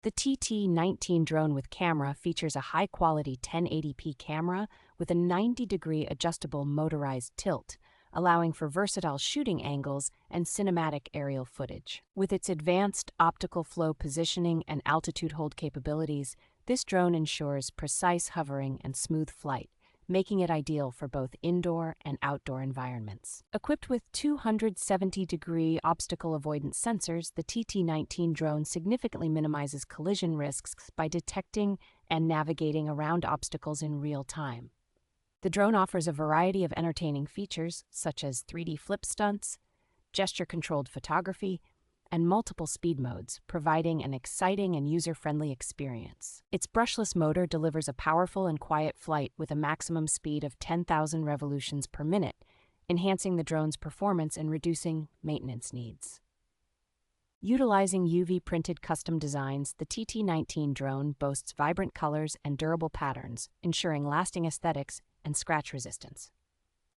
The TT19 drone with camera features a high-quality 1080p camera with a 90-degree adjustable motorized tilt, allowing for versatile shooting angles and cinematic aerial footage. With its advanced optical flow positioning and altitude hold capabilities, this drone ensures precise hovering and smooth flight, making it ideal for both indoor and outdoor environments. Equipped with 270-degree obstacle avoidance sensors, the TT19 drone significantly minimizes collision risks by detecting and navigating around obstacles in real time. The drone offers a variety of entertaining features, such as 3D flip stunts, gesture-controlled photography, and multiple speed modes, providing an exciting and user-friendly experience. Its brushless motor delivers a powerful and quiet flight with a maximum speed of 10,000 revolutions per minute, enhancing the drone's performance and reducing maintenance needs. Utilizing UV-printed custom designs, the TT19 drone boasts vibrant colors and durable patterns, ensuring lasting aesthetics and scratch resistance.